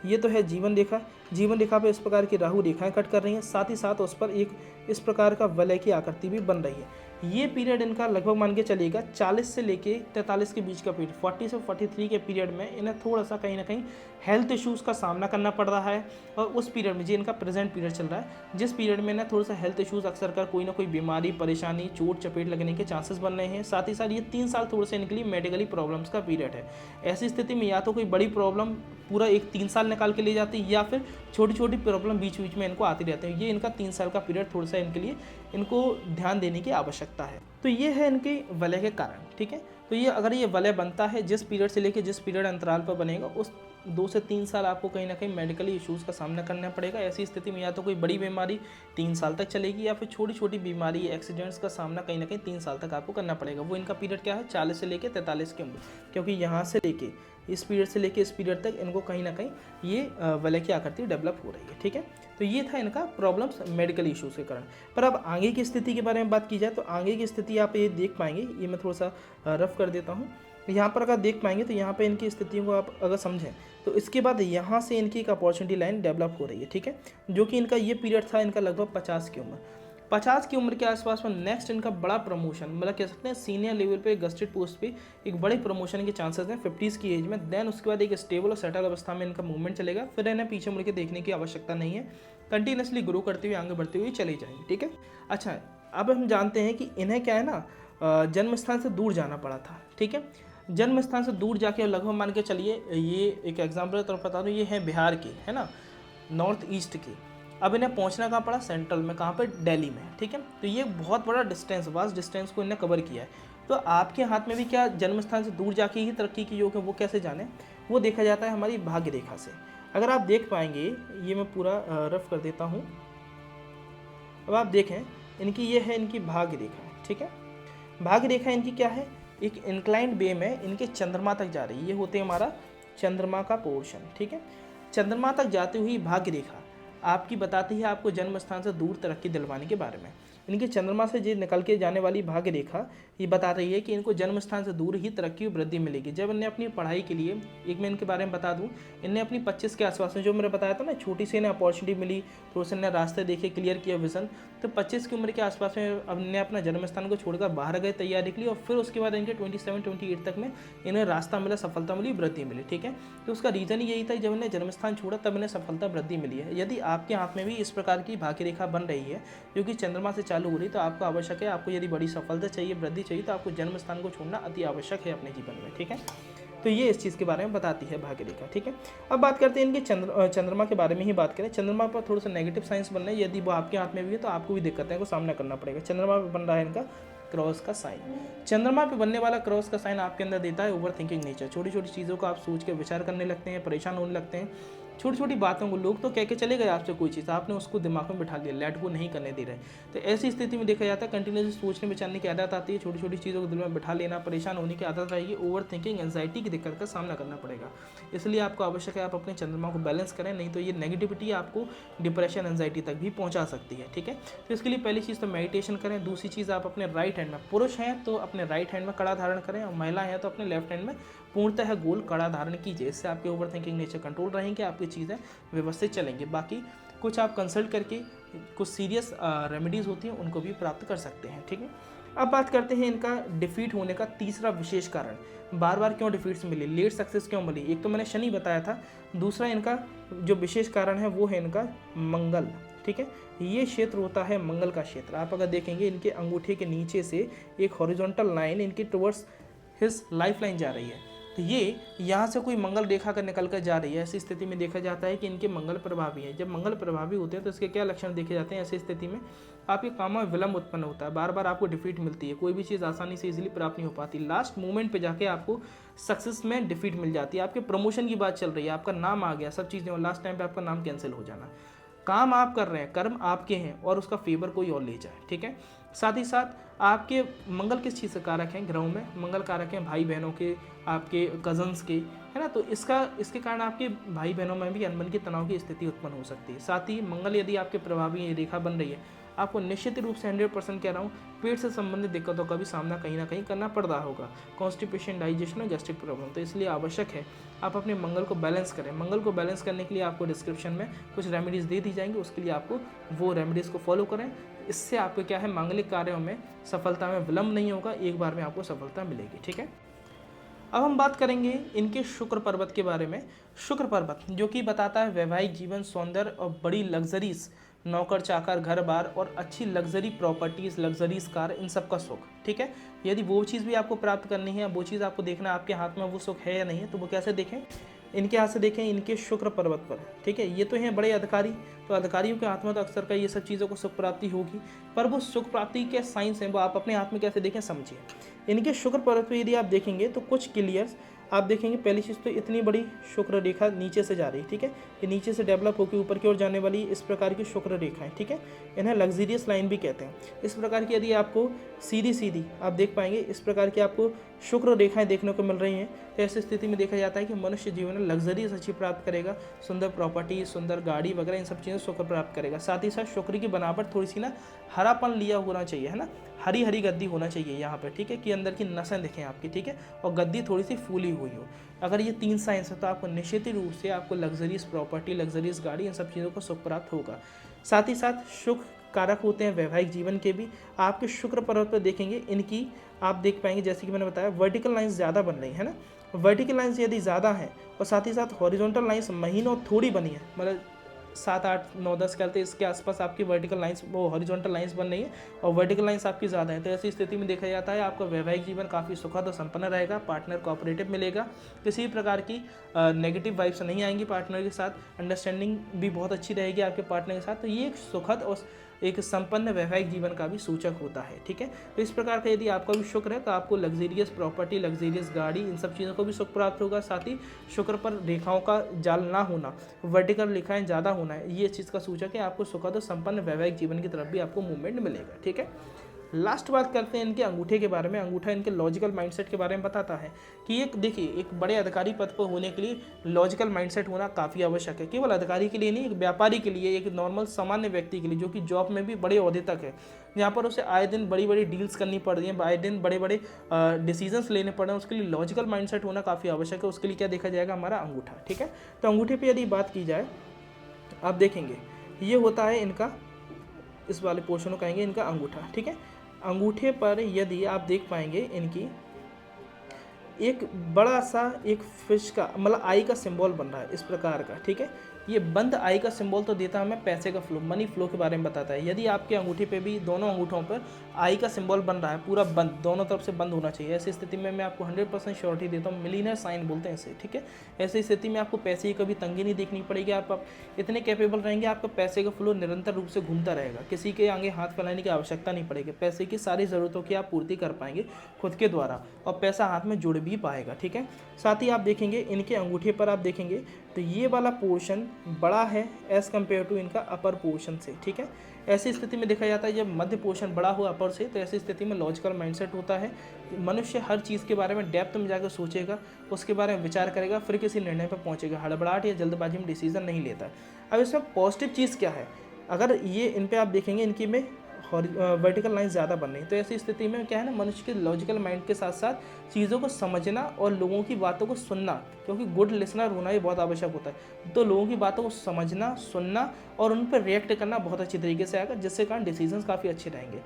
ये तो है जीवन रेखा, जीवन रेखा पे इस प्रकार की राहु रेखाएं कट कर रही हैं, साथ ही साथ उस पर एक इस प्रकार का वलय की आकृति भी बन रही है। ये पीरियड इनका लगभग मान के चलिएगा 40 से लेके 43 के बीच का पीरियड, 40 से 43 के पीरियड में इन्हें थोड़ा सा कहीं ना कहीं हेल्थ इश्यूज़ का सामना करना पड़ रहा है। और उस पीरियड में, जो इनका प्रेजेंट पीरियड चल रहा है, जिस पीरियड में इन्हें थोड़ा सा हेल्थ इश्यूज़ अक्सर कर कोई ना कोई बीमारी, परेशानी, चोट चपेट लगने के चांसेस बन रहे हैं। साथ ही साथ ये 3 साल थोड़े से इनके लिए मेडिकली प्रॉब्लम्स का पीरियड है। ऐसी स्थिति में या तो कोई बड़ी प्रॉब्लम पूरा एक 3 साल निकाल के ले जाती है, या फिर छोटी छोटी प्रॉब्लम बीच बीच में इनको आती रहती है। ये इनका 3 साल का पीरियड थोड़ा सा इनके लिए इनको ध्यान देने की आवश्यकता है। तो ये है इनके वलय के कारण। ठीक है, तो ये अगर ये वलय बनता है, जिस पीरियड से लेके जिस पीरियड अंतराल पर बनेगा, उस 2 से 3 साल आपको कहीं ना कहीं मेडिकली इश्यूज़ का सामना करना पड़ेगा। ऐसी स्थिति में या तो कोई बड़ी बीमारी 3 साल तक चलेगी, या फिर छोटी छोटी बीमारी, एक्सीडेंट्स का सामना कहीं ना कहीं 3 साल तक आपको करना पड़ेगा। वो इनका पीरियड क्या है, 40 से लेके 43 की उम्र, क्योंकि यहाँ से लेके इस पीरियड से लेके इस पीरियड तक इनको कहीं ना कहीं ये वलय की आकृति डेवलप हो रही है। ठीक है, तो ये था इनका प्रॉब्लम्स मेडिकल इश्यूज़ के कारण। पर अब आगे की स्थिति के बारे में बात की जाए तो आगे की स्थिति आप ये देख पाएंगे, ये मैं थोड़ा सा रफ कर देता हूँ। यहाँ पर अगर देख पाएंगे तो यहाँ पे इनकी स्थितियों को आप अगर समझें तो इसके बाद यहाँ से इनकी एक अपॉर्चुनिटी लाइन डेवलप हो रही है। ठीक है, जो कि इनका ये पीरियड था इनका लगभग 50 की उम्र, 50 की उम्र के आसपास में नेक्स्ट इनका बड़ा प्रमोशन, मतलब कह सकते हैं सीनियर लेवल पे गस्टेड पोस्ट पे एक बड़े प्रमोशन के चांसेस हैं 50s की एज में। देन उसके बाद एक स्टेबल और सेटल अवस्था में इनका मूवमेंट चलेगा, फिर इन्हें पीछे मुड़ के देखने की आवश्यकता नहीं है, कंटिन्यूसली ग्रो करते हुए आगे बढ़ते हुए चले जाएंगे। ठीक है, अच्छा अब हम जानते हैं कि इन्हें क्या है ना, जन्म स्थान से दूर जाना पड़ा था। ठीक है, जन्म स्थान से दूर जाके लगभग मान के चलिए, ये एक एग्जाम्पल के तौर पर बता दूँ, ये है बिहार के, है ना, नॉर्थ ईस्ट के। अब इन्हें पहुंचना कहाँ पड़ा, सेंट्रल में, कहाँ पर, दिल्ली में। ठीक है, तो ये बहुत बड़ा डिस्टेंस, वास्ट डिस्टेंस को इन्हें कवर किया है। तो आपके हाथ में भी क्या जन्म स्थान से दूर जाके ही तरक्की की योग है, वो कैसे जाने, वो देखा जाता है हमारी भाग्य रेखा से। अगर आप देख पाएंगे, ये मैं पूरा रफ कर देता हूँ। अब आप देखें, इनकी ये है इनकी भाग्य रेखा। ठीक है, भाग्य रेखा इनकी क्या है, एक इंक्लाइंड वे में इनके चंद्रमा तक जा रही है। ये होते हैं हमारा चंद्रमा का पोर्शन। ठीक है, चंद्रमा तक जाती हुई भाग्य रेखा आपकी बताती है आपको जन्म स्थान से दूर तरक्की दिलवाने के बारे में। इनके चंद्रमा से जो निकल के जाने वाली भाग्य रेखा ये बता रही है कि इनको जन्म स्थान से दूर ही तरक्की और वृद्धि मिलेगी। जब इन्हें अपनी पढ़ाई के लिए, एक मैं इनके बारे में बता दूं, इन्हें अपनी 25 के आसपास में, जो मैंने बताया था ना, छोटी सी इन्हें अपॉर्चुनिटी मिली, थोड़ा सा इन्हें रास्ते देखे, क्लियर किया विजन, तो 25 की उम्र के आसपास में अब इन्हें अपना जन्म स्थान को छोड़कर बाहर गए तैयारी के लिए, और फिर उसके बाद इनके 27-28 तक में इन्हें रास्ता मिला, सफलता मिली, वृद्धि मिली। ठीक है, तो उसका रीज़न यही था, जब इन्हें जन्म स्थान छोड़ा तब इन्हें सफलता वृद्धि मिली है। यदि आपके हाथ में भी इस प्रकार की भाग्य रेखा बन रही है जो कि चंद्रमा से चालू हो रही, तो आपको आवश्यक है, आपको यदि बड़ी सफलता चाहिए, वृद्धि चाहिए, तो आपको जन्म स्थान को छोड़ना अति आवश्यक है अपने जीवन में। ठीक है, तो ये इस चीज़ के बारे में बताती है भाग्य रेखा। ठीक है, अब बात करते हैं इनके चंद्रमा के बारे में ही बात करें। चंद्रमा पर थोड़ा सा नेगेटिव साइंस बन रहा है, यदि वो आपके हाथ में भी है तो आपको भी दिक्कतें को सामना करना पड़ेगा। चंद्रमा पर बन रहा है इनका क्रॉस का साइन। चंद्रमा पे बनने वाला क्रॉस का साइन आपके अंदर देता है ओवर थिंकिंग नेचर। छोटी छोटी चीज़ों को आप सोच के विचार करने लगते हैं, परेशान होने लगते हैं। छोटी छोटी बातों को लोग तो कह के चले गए आपसे कोई चीज़, आपने उसको दिमाग में बिठा लिया, लेट को नहीं करने दे रहे। तो ऐसी स्थिति में देखा जाता है कंटिन्यूसली सोचने विचारने की आदत आती है, छोटी छोटी चीज़ों को दिल में बिठा लेना, परेशान होने की आदत रहेगी, ओवर थिंकिंग, एंजाइटी की दिक्कत का सामना करना पड़ेगा। इसलिए आपको आवश्यक है आप अपने चंद्रमा को बैलेंस करें, नहीं तो ये नेगेटिविटी आपको डिप्रेशन, एंजाइटी तक भी पहुँचा सकती है। ठीक है, तो इसके लिए पहली चीज़ तो मेडिटेशन करें। दूसरी चीज़, आप अपने राइट हैंड में, पुरुष हैं तो अपने राइट हैंड में कड़ा धारण करें, और महिला हैं तो अपने लेफ्ट हैंड में पूर्णतः गोल कड़ा धारण कीजिए। इससे आपके ओवर थिंकिंग नेचर कंट्रोल रहेंगे, आपकी चीज़ें व्यवस्थित चलेंगी। बाकी कुछ आप कंसल्ट करके कुछ सीरियस रेमेडीज़ होती हैं उनको भी प्राप्त कर सकते हैं। ठीक है, अब बात करते हैं इनका डिफीट होने का तीसरा विशेष कारण। बार बार क्यों डिफीट्स मिली, लेट सक्सेस क्यों मिली? एक तो मैंने शनि बताया था, दूसरा इनका जो विशेष कारण है वो है इनका मंगल। ठीक है, ये क्षेत्र होता है मंगल का क्षेत्र। आप अगर देखेंगे इनके अंगूठे के नीचे से एक हॉरिजॉन्टल लाइन इनकी टुवर्ड्स हिज लाइफ लाइन जा रही है, तो ये यहाँ से कोई मंगल रेखा कर निकल कर जा रही है। ऐसी स्थिति में देखा जाता है कि इनके मंगल प्रभावी है। जब मंगल प्रभावी होते हैं तो इसके क्या लक्षण देखे जाते हैं? ऐसी स्थिति में आपके काम में विलंब उत्पन्न होता है, बार बार आपको डिफीट मिलती है, कोई भी चीज़ आसानी से इजीली प्राप्त नहीं हो पाती, लास्ट मोमेंट पे जाके आपको सक्सेस में डिफीट मिल जाती है। आपके प्रमोशन की बात चल रही है, आपका नाम आ गया, सब चीज़ें, और लास्ट टाइम पे आपका नाम कैंसिल हो जाना। काम आप कर रहे हैं, कर्म आपके हैं और उसका फेवर कोई और ले जाए। ठीक है, साथ ही साथ आपके मंगल किस चीज़ से कारक हैं? ग्रहों में मंगल कारक हैं भाई बहनों के, आपके कजन्स के, है ना। तो इसके कारण आपके भाई बहनों में भी अनबन की तनाव की स्थिति उत्पन्न हो सकती है। साथ ही मंगल यदि आपके प्रभावी रेखा बन रही है, आपको निश्चित रूप से 100% कह रहा हूँ, पेट से संबंधित दिक्कतों का भी सामना कहीं ना कहीं करना पड़ रहा होगा, कॉन्स्टिपेशन, डाइजेशन और गैस्ट्रिक प्रॉब्लम। तो इसलिए आवश्यक है आप अपने मंगल को बैलेंस करें। मंगल को बैलेंस करने के लिए आपको डिस्क्रिप्शन में कुछ रेमेडीज़ दे दी जाएंगी, उसके लिए आपको वो रेमेडीज़ को फॉलो करें। इससे आपको क्या है, मांगलिक कार्यों में सफलता में विलंब नहीं होगा, एक बार में आपको सफलता मिलेगी। ठीक है, अब हम बात करेंगे इनके शुक्र पर्वत के बारे में। शुक्र पर्वत जो कि बताता है वैवाहिक जीवन, सौंदर्य और बड़ी लग्जरीज, नौकर चाकर, घर बार और अच्छी लग्जरी प्रॉपर्टीज़, लग्जरीज कार, इन सब का सुख। ठीक है, यदि वो चीज़ भी आपको प्राप्त करनी है, वो चीज़ आपको देखना है आपके हाथ में वो सुख है या नहीं है, तो वो कैसे देखें? इनके हाथ से देखें, इनके शुक्र पर्वत पर। ठीक है, ये तो हैं बड़े अधिकारी, तो अधिकारियों के हाथ में तो अक्सर का ये सब चीज़ों को सुख प्राप्ति होगी, पर वो सुख प्राप्ति के साइंस हैं वो आप अपने हाथ में कैसे देखें, समझिए। इनके शुक्र पर्वत पर यदि आप देखेंगे तो कुछ क्लियर्स आप देखेंगे। पहली चीज़ तो इतनी बड़ी शुक्र रेखा नीचे से जा रही है। ठीक है, ये नीचे से डेवलप होकर ऊपर की ओर जाने वाली इस प्रकार की शुक्र रेखाएं। ठीक है, इन्हें लग्जरियस लाइन भी कहते हैं। इस प्रकार की यदि आपको सीधी सीधी आप देख पाएंगे, इस प्रकार की आपको शुक्र रेखाएं देखने को मिल रही हैं, तो ऐसी स्थिति में देखा जाता है कि मनुष्य जीवन में लग्जरीज अच्छी प्राप्त करेगा, सुंदर प्रॉपर्टी, सुंदर गाड़ी वगैरह, इन सब चीज़ों से शुक्र प्राप्त करेगा। साथ ही साथ शुक्र की बनावट थोड़ी सी ना हरापन लिया होना चाहिए, है ना, हरी हरी गद्दी होना चाहिए यहाँ पर। ठीक है, कि अंदर की नसें दिखें आपकी। ठीक है, और गद्दी थोड़ी सी फूली हुई हो। अगर ये 3 साइंस है तो आपको निश्चित रूप से आपको लग्जरीज प्रॉपर्टी, लग्जरीज गाड़ी, इन सब चीज़ों को सुख प्राप्त होगा। साथ ही साथ शुक्र कारक होते हैं वैवाहिक जीवन के भी। आपके शुक्र पर्वत पर देखेंगे, इनकी आप देख पाएंगे, जैसे कि मैंने बताया, वर्टिकल लाइंस ज़्यादा बन रही है ना। वर्टिकल लाइंस यदि ज़्यादा हैं और साथ ही साथ हॉरिजॉन्टल लाइंस महीनों थोड़ी बनी है, मतलब 7, 8, 9, 10 कहते हैं इसके आसपास आपकी वर्टिकल लाइंस, वो हॉरिजॉन्टल लाइंस बन रही है और वर्टिकल लाइंस आपकी ज़्यादा है, तो ऐसी स्थिति में देखा जाता है आपका वैवाहिक जीवन काफ़ी सुखद और संपन्न रहेगा। पार्टनर कोऑपरेटिव मिलेगा, किसी प्रकार की नेगेटिव वाइब्स नहीं आएंगी पार्टनर के साथ। अंडरस्टैंडिंग भी बहुत अच्छी रहेगी आपके पार्टनर के साथ। तो ये एक सुखद और एक संपन्न वैवाहिक जीवन का भी सूचक होता है। ठीक है, तो इस प्रकार का यदि आपका भी शुक्र है तो आपको लग्जरियस प्रॉपर्टी, लग्जरियस गाड़ी, इन सब चीज़ों को भी सुख प्राप्त होगा। साथ ही शुक्र पर रेखाओं का जाल ना होना, वर्टिकल रेखाएं ज़्यादा होना है, ये चीज़ का सूचक है आपको सुखद और संपन्न वैवाहिक जीवन की तरफ भी आपको मूवमेंट मिलेगा। ठीक है, लास्ट बात करते हैं इनके अंगूठे के बारे में। अंगूठा इनके लॉजिकल माइंडसेट के बारे में बताता है कि एक देखिए, एक बड़े अधिकारी पद पर होने के लिए लॉजिकल माइंडसेट होना काफ़ी आवश्यक है। केवल अधिकारी के लिए नहीं, एक व्यापारी के लिए, एक नॉर्मल सामान्य व्यक्ति के लिए जो कि जॉब में भी बड़े ओहदे तक है, जहाँ पर उसे आए दिन बड़ी बड़ी डील्स करनी पड़ रही हैं, आए दिन बड़े बड़े डिसीजंस लेने पड़ रहे हैं, उसके लिए लॉजिकल माइंडसेट होना काफ़ी आवश्यक है। उसके लिए क्या देखा जाएगा? हमारा अंगूठा। ठीक है, तो अंगूठे पर यदि बात की जाए, आप देखेंगे ये होता है इनका, इस वाले पोर्शन को कहेंगे इनका अंगूठा। ठीक है, अंगूठे पर यदि आप देख पाएंगे इनकी एक बड़ा सा एक फिश का, मतलब आई का सिंबल बन रहा है इस प्रकार का। ठीक है, ये बंद आई का सिंबल तो देता है हमें पैसे का फ्लो, मनी फ्लो के बारे में बताता है। यदि आपके अंगूठे पे भी, दोनों अंगूठों पर आई का सिंबल बन रहा है, पूरा बंद, दोनों तरफ से बंद होना चाहिए, ऐसी स्थिति में मैं आपको 100% श्योरिटी देता हूँ, मिलीनियर साइन बोलते हैं इसे। ठीक है, ऐसी स्थिति में आपको पैसे की कभी तंगी नहीं देखनी पड़ेगी। आप इतने कैपेबल रहेंगे, आपका पैसे का फ्लो निरंतर रूप से घूमता रहेगा, किसी के आगे हाथ फैलाने की आवश्यकता नहीं पड़ेगी। पैसे की सारी ज़रूरतों की आप पूर्ति कर पाएंगे खुद के द्वारा और पैसा हाथ में जुड़ भी पाएगा। ठीक है, साथ ही आप देखेंगे इनके अंगूठे पर, आप देखेंगे तो ये वाला पोर्शन बड़ा है एज़ कम्पेयर टू इनका अपर पोर्शन से। ठीक है, ऐसी स्थिति में देखा जाता है जब मध्य पोर्शन बड़ा हो अपर से, तो ऐसी स्थिति में लॉजिकल माइंडसेट होता है। मनुष्य हर चीज़ के बारे में डेप्थ में जाकर सोचेगा, उसके बारे में विचार करेगा, फिर किसी निर्णय पर पहुंचेगा, हड़बड़ाहट या जल्दबाजी में डिसीजन नहीं लेता। अब इसमें पॉजिटिव चीज़ क्या है? अगर ये इन पर आप देखेंगे, इनकी में वर्टिकल लाइन ज़्यादा बन रही। तो ऐसी स्थिति में क्या है ना, मनुष्य के लॉजिकल माइंड के साथ साथ चीज़ों को समझना और लोगों की बातों को सुनना, क्योंकि गुड लिसनर होना ही बहुत आवश्यक होता है। तो लोगों की बातों को समझना, सुनना और उन पर रिएक्ट करना बहुत अच्छी तरीके से आएगा, जिससे कारण डिसीजंस काफ़ी अच्छे रहेंगे।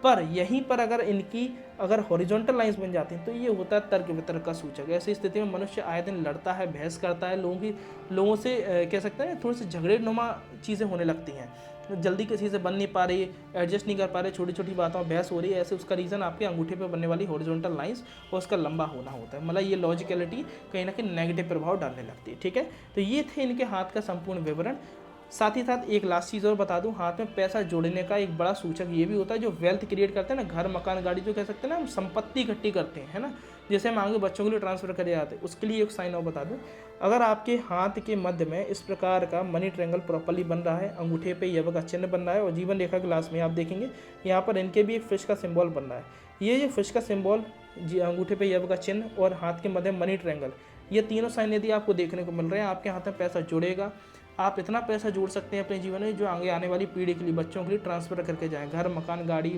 पर यहीं पर अगर हॉरिजॉन्टल लाइंस बन जाती हैं तो ये होता है तर्क वितर्क का सूचक। ऐसी स्थिति में मनुष्य आए दिन लड़ता है, बहस करता है, लोगों से कह सकते हैं थोड़ी सी झगड़ेनुमा चीज़ें होने लगती हैं, जल्दी किसी से बन नहीं पा रही, एडजस्ट नहीं कर पा रहे, छोटी छोटी बातों में बहस हो रही है। ऐसे उसका रीज़न आपके अंगूठे पर बनने वाली हॉरिजॉन्टल लाइंस और उसका लंबा होना होता है। मतलब ये लॉजिकलिटी कहीं ना कहीं नेगेटिव प्रभाव डालने लगती है। ठीक है, तो ये थे इनके हाथ का संपूर्ण विवरण। साथ ही साथ एक लास्ट चीज़ और बता दूं, हाथ में पैसा जोड़ने का एक बड़ा सूचक ये भी होता है, जो वेल्थ क्रिएट करते हैं ना, घर मकान गाड़ी जो कह सकते हैं ना, हम संपत्ति इकट्ठी करते हैं, है ना, जैसे हम आगे बच्चों के लिए ट्रांसफर करे जाते हैं, उसके लिए एक साइन और बता दूं। अगर आपके हाथ के मध्य में इस प्रकार का मनी ट्रायंगल प्रॉपर्ली बन रहा है, अंगूठे पे यव का चिन्ह बन रहा है और जीवन रेखा क्लास में आप देखेंगे यहाँ पर इनके भी एक फिश का सिंबल बन रहा है। ये जो फिश का सिंबल, अंगूठे पे यव का चिन्ह और हाथ के मध्य मनी ट्रायंगल, ये तीनों साइन यदि आपको देखने को मिल रहे हैं, आपके हाथ में पैसा जुड़ेगा। आप इतना पैसा जोड़ सकते हैं अपने जीवन में, जो आगे आने वाली पीढ़ी के लिए, बच्चों के लिए ट्रांसफ़र करके जाएं। घर मकान गाड़ी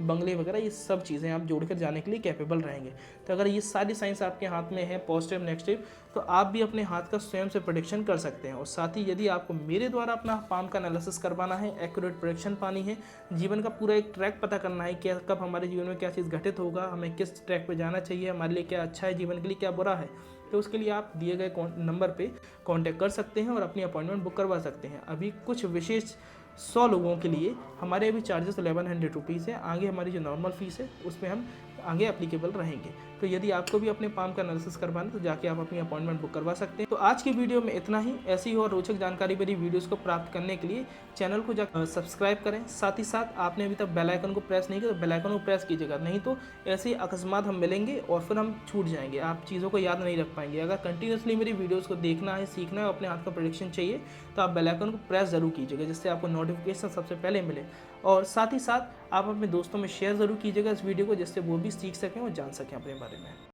बंगले वगैरह ये सब चीज़ें आप जोड़ कर जाने के लिए कैपेबल रहेंगे। तो अगर ये सारी साइंस आपके हाथ में है, पॉजिटिव नेगेटिव, तो आप भी अपने हाथ का स्वयं से प्रेडिक्शन कर सकते हैं। और साथ ही यदि आपको मेरे द्वारा अपना पाम का एनालिसिस करवाना है, एक्यूरेट प्रेडिक्शन पानी है, जीवन का पूरा एक ट्रैक पता करना है, क्या कब हमारे जीवन में क्या चीज़ घटित होगा, हमें किस ट्रैक पर जाना चाहिए, हमारे लिए क्या अच्छा है, जीवन के लिए क्या बुरा है, तो उसके लिए आप दिए गए नंबर पे कांटेक्ट कर सकते हैं और अपनी अपॉइंटमेंट बुक करवा सकते हैं। अभी कुछ विशेष 100 लोगों के लिए हमारे अभी चार्जेस 1100 रुपीज़ है। आगे हमारी जो नॉर्मल फीस है उसमें हम आगे एप्लीकेबल रहेंगे। तो यदि आपको भी अपने पाम का एनालिसिस करवाना है तो जाके आप अपनी अपॉइंटमेंट बुक करवा सकते हैं। तो आज की वीडियो में इतना ही। ऐसी और रोचक जानकारी भरी वीडियोस को प्राप्त करने के लिए चैनल को जाकर सब्सक्राइब करें। साथ ही साथ आपने अभी तक बेल आइकन को प्रेस नहीं किया तो बेल आइकन को प्रेस कीजिएगा, नहीं तो ऐसे ही अकस्मात हम मिलेंगे और फिर हम छूट जाएंगे, आप चीज़ों को याद नहीं रख पाएंगे। अगर कंटिन्यूसली मेरी वीडियोज़ को देखना है, सीखना है, अपने हाथ का प्रेडिक्शन चाहिए तो आप बेल आइकन को प्रेस ज़रूर कीजिएगा, जिससे आपको नोटिफिकेशन सबसे पहले मिले। और साथ ही साथ आप अपने दोस्तों में शेयर ज़रूर कीजिएगा इस वीडियो को, जिससे वो भी सीख सकें और जान सकें अपने बारे में।